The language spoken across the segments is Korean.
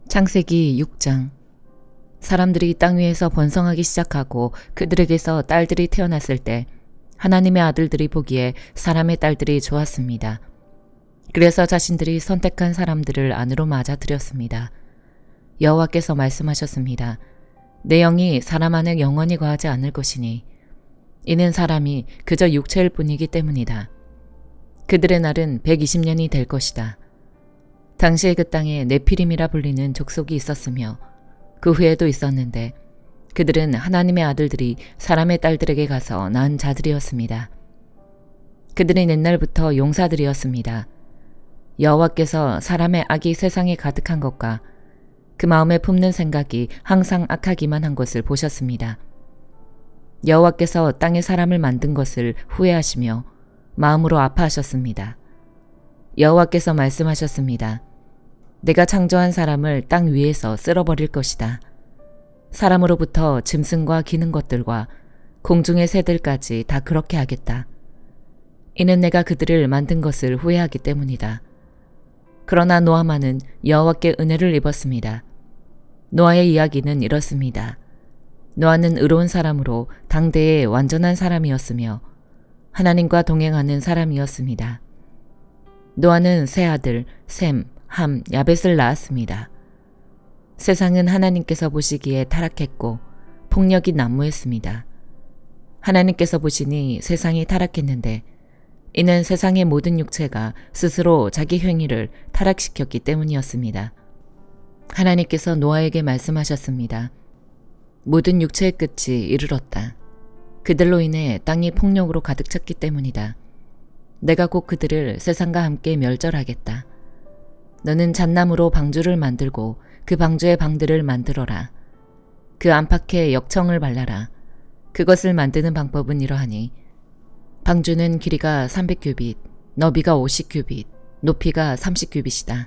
창세기 6장. 사람들이 땅 위에서 번성하기 시작하고 그들에게서 딸들이 태어났을 때 하나님의 아들들이 보기에 사람의 딸들이 좋았습니다. 그래서 자신들이 선택한 사람들을 안으로 맞아들였습니다. 여호와께서 말씀하셨습니다. 내 영이 사람 안에 영원히 거하지 않을 것이니 이는 사람이 그저 육체일 뿐이기 때문이다. 그들의 날은 120년이 될 것이다. 당시에 그 땅에 네피림이라 불리는 족속이 있었으며 그 후에도 있었는데 그들은 하나님의 아들들이 사람의 딸들에게 가서 낳은 자들이었습니다. 그들은 옛날부터 용사들이었습니다. 여호와께서 사람의 악이 세상에 가득한 것과 그 마음에 품는 생각이 항상 악하기만 한 것을 보셨습니다. 여호와께서 땅에 사람을 만든 것을 후회하시며 마음으로 아파하셨습니다. 여호와께서 말씀하셨습니다. 내가 창조한 사람을 땅 위에서 쓸어버릴 것이다. 사람으로부터 짐승과 기는 것들과 공중의 새들까지 다 그렇게 하겠다. 이는 내가 그들을 만든 것을 후회하기 때문이다. 그러나 노아만은 여호와께 은혜를 입었습니다. 노아의 이야기는 이렇습니다. 노아는 의로운 사람으로 당대의 완전한 사람이었으며 하나님과 동행하는 사람이었습니다. 노아는 세 아들 셈, 함, 야벳을 낳았습니다. 세상은 하나님께서 보시기에 타락했고 폭력이 난무했습니다. 하나님께서 보시니 세상이 타락했는데 이는 세상의 모든 육체가 스스로 자기 행위를 타락시켰기 때문이었습니다. 하나님께서 노아에게 말씀하셨습니다. 모든 육체의 끝이 이르렀다. 그들로 인해 땅이 폭력으로 가득 찼기 때문이다. 내가 곧 그들을 세상과 함께 멸절하겠다. 너는 잣나무로 방주를 만들고 그 방주에 방들을 만들어라. 그 안팎에 역청을 발라라. 그것을 만드는 방법은 이러하니 방주는 길이가 300규빗, 너비가 50규빗, 높이가 30규빗이다.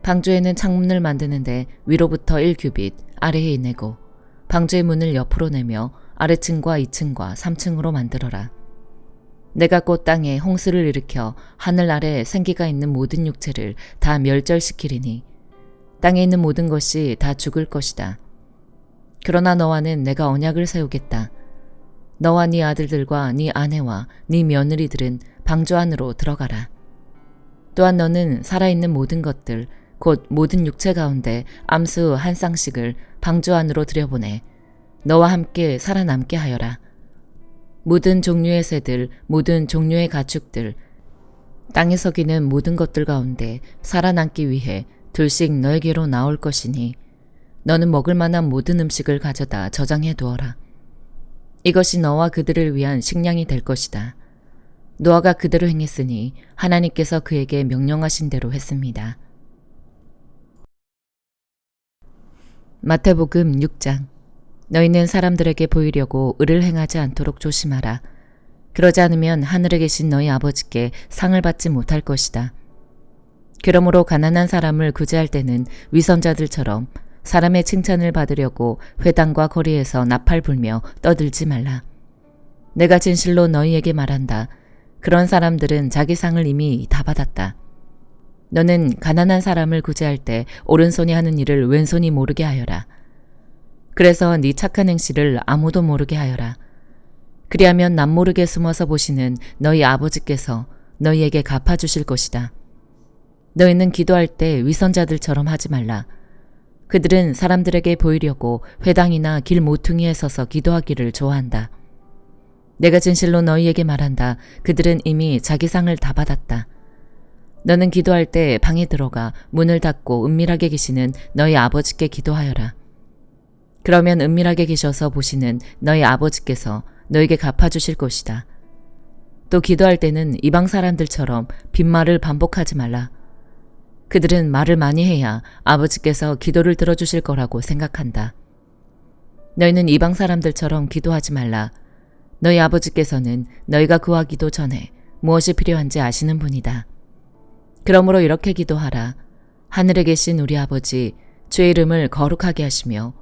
방주에는 창문을 만드는데 위로부터 1규빗, 아래에 내고 방주의 문을 옆으로 내며 아래층과 2층과 3층으로 만들어라. 내가 곧 땅에 홍수를 일으켜 하늘 아래 생기가 있는 모든 육체를 다 멸절시키리니 땅에 있는 모든 것이 다 죽을 것이다. 그러나 너와는 내가 언약을 세우겠다. 너와 네 아들들과 네 아내와 네 며느리들은 방주 안으로 들어가라. 또한 너는 살아있는 모든 것들 곧 모든 육체 가운데 암수 한 쌍씩을 방주 안으로 들여보내 너와 함께 살아남게 하여라. 모든 종류의 새들, 모든 종류의 가축들, 땅에 서기는 모든 것들 가운데 살아남기 위해 둘씩 너에게로 나올 것이니 너는 먹을 만한 모든 음식을 가져다 저장해 두어라. 이것이 너와 그들을 위한 식량이 될 것이다. 노아가 그대로 행했으니 하나님께서 그에게 명령하신 대로 했습니다. 마태복음 6장. 너희는 사람들에게 보이려고 의를 행하지 않도록 조심하라. 그러지 않으면 하늘에 계신 너희 아버지께 상을 받지 못할 것이다. 그러므로 가난한 사람을 구제할 때는 위선자들처럼 사람의 칭찬을 받으려고 회당과 거리에서 나팔 불며 떠들지 말라. 내가 진실로 너희에게 말한다. 그런 사람들은 자기 상을 이미 다 받았다. 너는 가난한 사람을 구제할 때 오른손이 하는 일을 왼손이 모르게 하여라. 그래서 네 착한 행실을 아무도 모르게 하여라. 그리하면 남모르게 숨어서 보시는 너희 아버지께서 너희에게 갚아주실 것이다. 너희는 기도할 때 위선자들처럼 하지 말라. 그들은 사람들에게 보이려고 회당이나 길 모퉁이에 서서 기도하기를 좋아한다. 내가 진실로 너희에게 말한다. 그들은 이미 자기 상을 다 받았다. 너는 기도할 때 방에 들어가 문을 닫고 은밀하게 계시는 너희 아버지께 기도하여라. 그러면 은밀하게 계셔서 보시는 너희 아버지께서 너에게 갚아주실 것이다. 또 기도할 때는 이방 사람들처럼 빈말을 반복하지 말라. 그들은 말을 많이 해야 아버지께서 기도를 들어주실 거라고 생각한다. 너희는 이방 사람들처럼 기도하지 말라. 너희 아버지께서는 너희가 구하기도 전에 무엇이 필요한지 아시는 분이다. 그러므로 이렇게 기도하라. 하늘에 계신 우리 아버지, 주의 이름을 거룩하게 하시며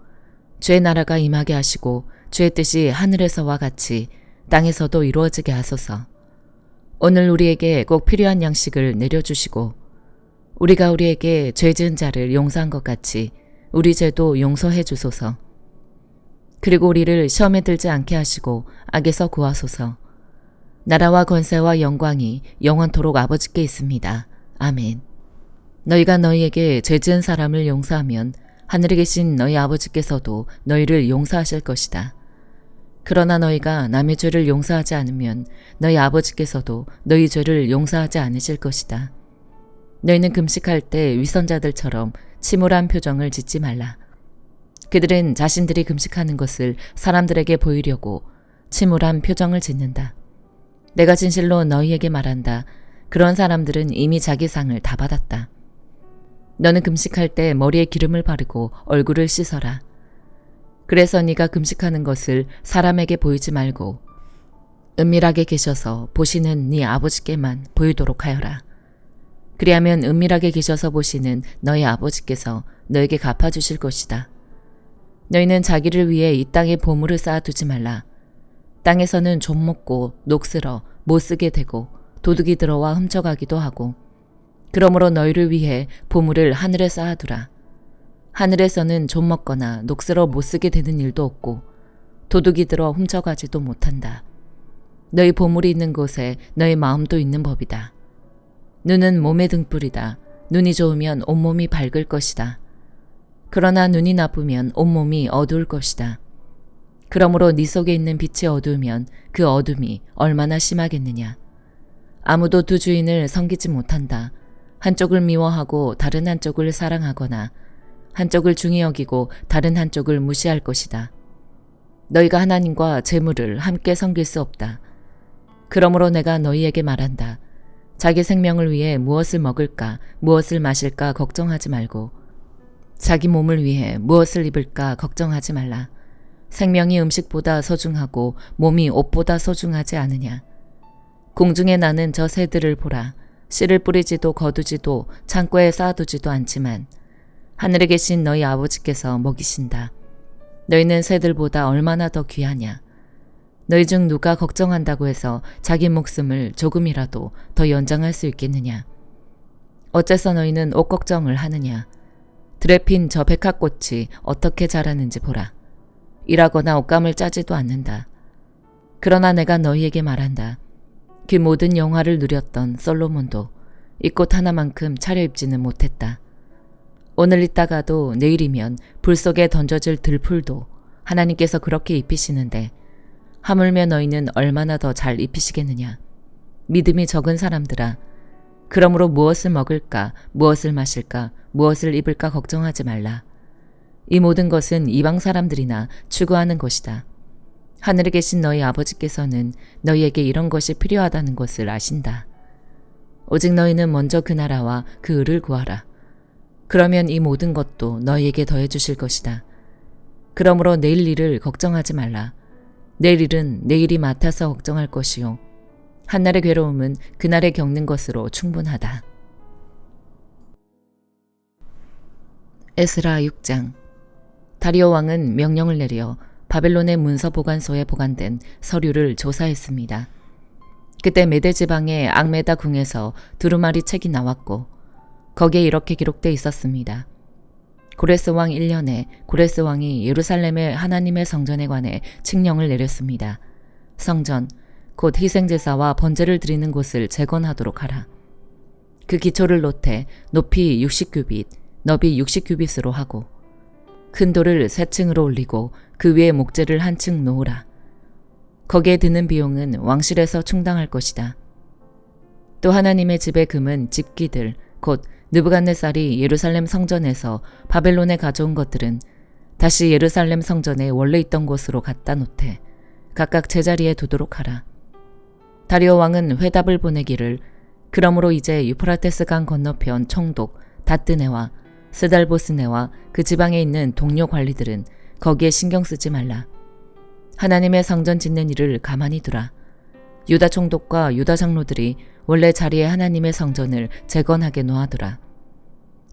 주의 나라가 임하게 하시고 주의 뜻이 하늘에서와 같이 땅에서도 이루어지게 하소서. 오늘 우리에게 꼭 필요한 양식을 내려주시고 우리가 우리에게 죄 지은 자를 용서한 것 같이 우리 죄도 용서해 주소서. 그리고 우리를 시험에 들지 않게 하시고 악에서 구하소서. 나라와 권세와 영광이 영원토록 아버지께 있습니다. 아멘. 너희가 너희에게 죄 지은 사람을 용서하면 하늘에 계신 너희 아버지께서도 너희를 용서하실 것이다. 그러나 너희가 남의 죄를 용서하지 않으면 너희 아버지께서도 너희 죄를 용서하지 않으실 것이다. 너희는 금식할 때 위선자들처럼 침울한 표정을 짓지 말라. 그들은 자신들이 금식하는 것을 사람들에게 보이려고 침울한 표정을 짓는다. 내가 진실로 너희에게 말한다. 그런 사람들은 이미 자기 상을 다 받았다. 너는 금식할 때 머리에 기름을 바르고 얼굴을 씻어라. 그래서 네가 금식하는 것을 사람에게 보이지 말고 은밀하게 계셔서 보시는 네 아버지께만 보이도록 하여라. 그리하면 은밀하게 계셔서 보시는 너희 아버지께서 너에게 갚아주실 것이다. 너희는 자기를 위해 이 땅에 보물을 쌓아두지 말라. 땅에서는 좀 먹고 녹슬어 못 쓰게 되고 도둑이 들어와 훔쳐가기도 하고, 그러므로 너희를 위해 보물을 하늘에 쌓아두라. 하늘에서는 좀 먹거나 녹슬어 못 쓰게 되는 일도 없고 도둑이 들어 훔쳐가지도 못한다. 너희 보물이 있는 곳에 너희 마음도 있는 법이다. 눈은 몸의 등불이다. 눈이 좋으면 온몸이 밝을 것이다. 그러나 눈이 나쁘면 온몸이 어두울 것이다. 그러므로 네 속에 있는 빛이 어두우면 그 어둠이 얼마나 심하겠느냐. 아무도 두 주인을 섬기지 못한다. 한쪽을 미워하고 다른 한쪽을 사랑하거나 한쪽을 중히 여기고 다른 한쪽을 무시할 것이다. 너희가 하나님과 재물을 함께 섬길 수 없다. 그러므로 내가 너희에게 말한다. 자기 생명을 위해 무엇을 먹을까, 무엇을 마실까 걱정하지 말고 자기 몸을 위해 무엇을 입을까 걱정하지 말라. 생명이 음식보다 소중하고 몸이 옷보다 소중하지 않으냐. 공중에 나는 저 새들을 보라. 씨를 뿌리지도 거두지도 창고에 쌓아두지도 않지만 하늘에 계신 너희 아버지께서 먹이신다. 너희는 새들보다 얼마나 더 귀하냐. 너희 중 누가 걱정한다고 해서 자기 목숨을 조금이라도 더 연장할 수 있겠느냐. 어째서 너희는 옷 걱정을 하느냐. 들에 핀 저 백합꽃이 어떻게 자라는지 보라. 일하거나 옷감을 짜지도 않는다. 그러나 내가 너희에게 말한다. 그 모든 영화를 누렸던 솔로몬도 이 꽃 하나만큼 차려입지는 못했다. 오늘 있다가도 내일이면 불 속에 던져질 들풀도 하나님께서 그렇게 입히시는데 하물며 너희는 얼마나 더 잘 입히시겠느냐. 믿음이 적은 사람들아. 그러므로 무엇을 먹을까, 무엇을 마실까, 무엇을 입을까 걱정하지 말라. 이 모든 것은 이방 사람들이나 추구하는 것이다. 하늘에 계신 너희 아버지께서는 너희에게 이런 것이 필요하다는 것을 아신다. 오직 너희는 먼저 그 나라와 그 의를 구하라. 그러면 이 모든 것도 너희에게 더해 주실 것이다. 그러므로 내일 일을 걱정하지 말라. 내일 일은 내일이 맡아서 걱정할 것이요. 한날의 괴로움은 그날에 겪는 것으로 충분하다. 에스라 6장. 다리오 왕은 명령을 내려 바벨론의 문서 보관소에 보관된 서류를 조사했습니다. 그때 메데 지방의 앙메다 궁에서 두루마리 책이 나왔고 거기에 이렇게 기록돼 있었습니다. 고레스 왕 1년에 고레스 왕이 예루살렘의 하나님의 성전에 관해 칙령을 내렸습니다. 성전, 곧 희생제사와 번제를 드리는 곳을 재건하도록 하라. 그 기초를 놓되 높이 60규빗, 너비 60규빗으로 하고 큰 돌을 3층으로 올리고 그 위에 목재를 한 층 놓으라. 거기에 드는 비용은 왕실에서 충당할 것이다. 또 하나님의 집의 금은 집기들, 곧 느부갓네살이 예루살렘 성전에서 바벨론에 가져온 것들은 다시 예루살렘 성전에 원래 있던 곳으로 갖다 놓되 각각 제자리에 두도록 하라. 다리오 왕은 회답을 보내기를 그러므로 이제 유프라테스 강 건너편 총독 다뜨네와 스달보스네와 그 지방에 있는 동료 관리들은 거기에 신경 쓰지 말라. 하나님의 성전 짓는 일을 가만히 두라. 유다 총독과 유다 장로들이 원래 자리에 하나님의 성전을 재건하게 놓아두라.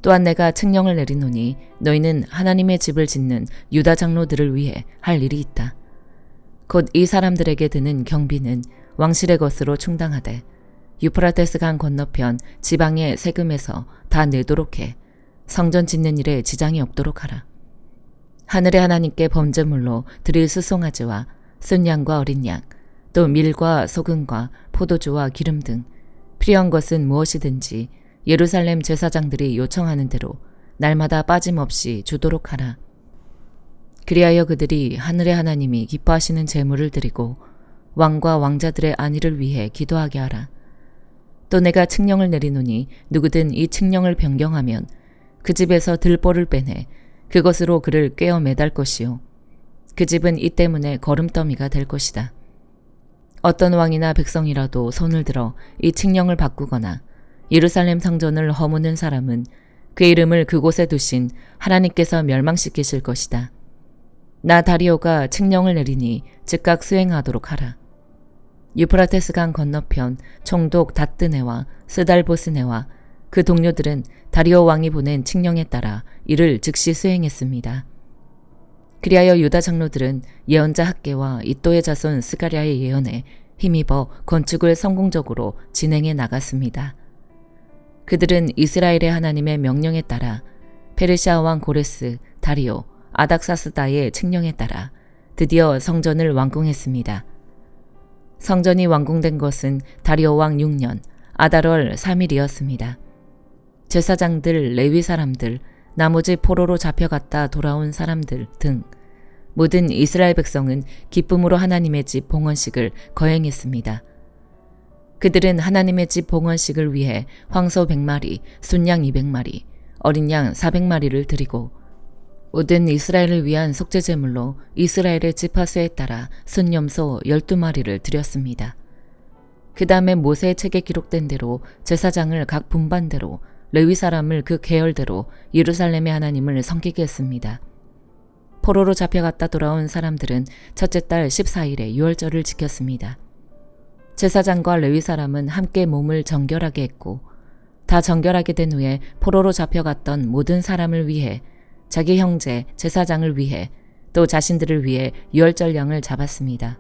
또한 내가 칙령을 내리노니 너희는 하나님의 집을 짓는 유다 장로들을 위해 할 일이 있다. 곧 이 사람들에게 드는 경비는 왕실의 것으로 충당하되 유프라테스 강 건너편 지방의 세금에서 다 내도록 해. 성전 짓는 일에 지장이 없도록 하라. 하늘의 하나님께 범죄물로 드릴 수송아지와 순양과 어린 양, 또 밀과 소금과 포도주와 기름 등 필요한 것은 무엇이든지 예루살렘 제사장들이 요청하는 대로 날마다 빠짐없이 주도록 하라. 그리하여 그들이 하늘의 하나님이 기뻐하시는 제물을 드리고 왕과 왕자들의 안위를 위해 기도하게 하라. 또 내가 칙령을 내리노니 누구든 이 칙령을 변경하면 그 집에서 들보를 빼내 그것으로 그를 꿰어 매달 것이요. 그 집은 이 때문에 거름더미가 될 것이다. 어떤 왕이나 백성이라도 손을 들어 이 칙령을 바꾸거나 예루살렘 성전을 허무는 사람은 그 이름을 그곳에 두신 하나님께서 멸망시키실 것이다. 나 다리오가 칙령을 내리니 즉각 수행하도록 하라. 유프라테스 강 건너편 총독 다뜨네와 스달보스네와 그 동료들은 다리오 왕이 보낸 칙령에 따라 이를 즉시 수행했습니다. 그리하여 유다 장로들은 예언자 학개와 이또의 자손 스가랴의 예언에 힘입어 건축을 성공적으로 진행해 나갔습니다. 그들은 이스라엘의 하나님의 명령에 따라 페르시아 왕 고레스, 다리오, 아닥사스다의 칙령에 따라 드디어 성전을 완공했습니다. 성전이 완공된 것은 다리오 왕 6년 아달월 3일이었습니다. 제사장들, 레위 사람들, 나머지 포로로 잡혀갔다 돌아온 사람들 등 모든 이스라엘 백성은 기쁨으로 하나님의 집 봉헌식을 거행했습니다. 그들은 하나님의 집 봉헌식을 위해 황소 100마리, 순양 200마리, 어린 양 400마리를 드리고 모든 이스라엘을 위한 속죄제물로 이스라엘의 지파수에 따라 순염소 12마리를 드렸습니다. 그 다음에 모세의 책에 기록된 대로 제사장을 각 분반대로 레위 사람을 그 계열대로 예루살렘의 하나님을 섬기게 했습니다. 포로로 잡혀갔다 돌아온 사람들은 첫째 달 14일에 유월절을 지켰습니다. 제사장과 레위 사람은 함께 몸을 정결하게 했고 다 정결하게 된 후에 포로로 잡혀갔던 모든 사람을 위해 자기 형제 제사장을 위해 또 자신들을 위해 유월절 양을 잡았습니다.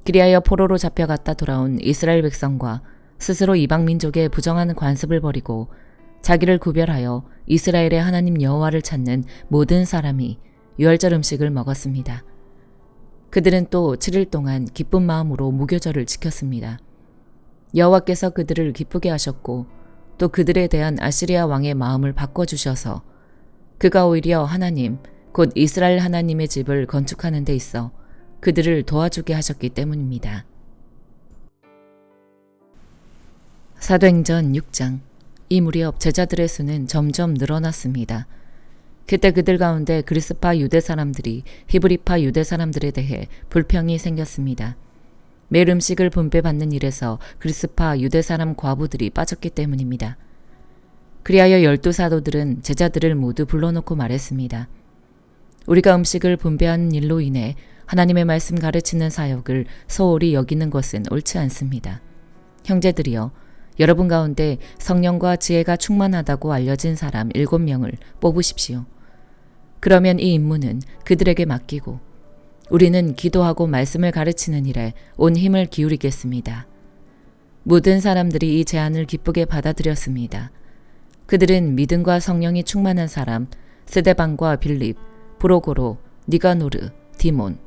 그리하여 포로로 잡혀갔다 돌아온 이스라엘 백성과 스스로 이방 민족의 부정한 관습을 버리고 자기를 구별하여 이스라엘의 하나님 여호와를 찾는 모든 사람이 유월절 음식을 먹었습니다. 그들은 또 7일 동안 기쁜 마음으로 무교절을 지켰습니다. 여호와께서 그들을 기쁘게 하셨고 또 그들에 대한 아시리아 왕의 마음을 바꿔주셔서 그가 오히려 하나님, 곧 이스라엘 하나님의 집을 건축하는 데 있어 그들을 도와주게 하셨기 때문입니다. 사도행전 6장. 이 무렵 제자들의 수는 점점 늘어났습니다. 그때 그들 가운데 그리스파 유대 사람들이 히브리파 유대 사람들에 대해 불평이 생겼습니다. 매일 음식을 분배받는 일에서 그리스파 유대 사람 과부들이 빠졌기 때문입니다. 그리하여 12사도들은 제자들을 모두 불러놓고 말했습니다. 우리가 음식을 분배하는 일로 인해 하나님의 말씀 가르치는 사역을 소홀히 여기는 것은 옳지 않습니다. 형제들이여, 여러분 가운데 성령과 지혜가 충만하다고 알려진 사람 7명을 뽑으십시오. 그러면 이 임무는 그들에게 맡기고 우리는 기도하고 말씀을 가르치는 일에 온 힘을 기울이겠습니다. 모든 사람들이 이 제안을 기쁘게 받아들였습니다. 그들은 믿음과 성령이 충만한 사람 스데반과 빌립, 브로고로, 니가노르, 디몬,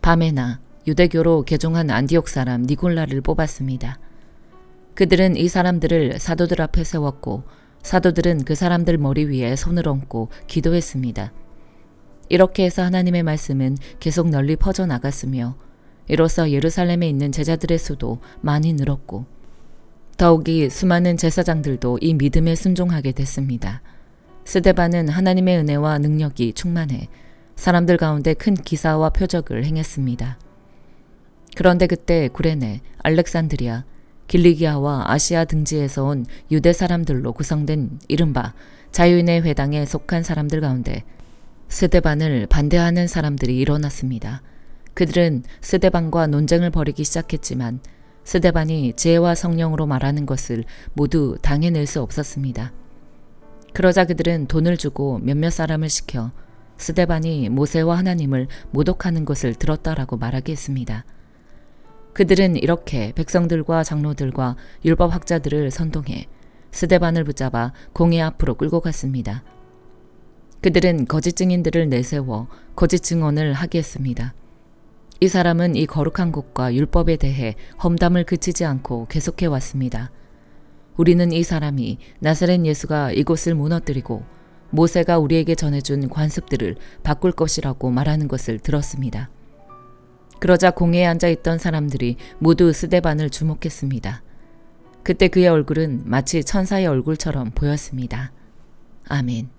바메나, 유대교로 개종한 안디옥 사람 니골라를 뽑았습니다. 그들은 이 사람들을 사도들 앞에 세웠고 사도들은 그 사람들 머리 위에 손을 얹고 기도했습니다. 이렇게 해서 하나님의 말씀은 계속 널리 퍼져나갔으며 이로써 예루살렘에 있는 제자들의 수도 많이 늘었고 더욱이 수많은 제사장들도 이 믿음에 순종하게 됐습니다. 스데반은 하나님의 은혜와 능력이 충만해 사람들 가운데 큰 기사와 표적을 행했습니다. 그런데 그때 구레네, 알렉산드리아, 길리기아와 아시아 등지에서 온 유대 사람들로 구성된 이른바 자유인의 회당에 속한 사람들 가운데 스데반을 반대하는 사람들이 일어났습니다. 그들은 스데반과 논쟁을 벌이기 시작했지만 스데반이 지혜와 성령으로 말하는 것을 모두 당해낼 수 없었습니다. 그러자 그들은 돈을 주고 몇몇 사람을 시켜 스데반이 모세와 하나님을 모독하는 것을 들었다라고 말하게 했습니다. 그들은 이렇게 백성들과 장로들과 율법학자들을 선동해 스데반을 붙잡아 공회 앞으로 끌고 갔습니다. 그들은 거짓 증인들을 내세워 거짓 증언을 하게 했습니다. 이 사람은 이 거룩한 곳과 율법에 대해 험담을 그치지 않고 계속해 왔습니다. 우리는 이 사람이 나사렛 예수가 이곳을 무너뜨리고 모세가 우리에게 전해준 관습들을 바꿀 것이라고 말하는 것을 들었습니다. 그러자 공회에 앉아있던 사람들이 모두 스데반을 주목했습니다. 그때 그의 얼굴은 마치 천사의 얼굴처럼 보였습니다. 아멘.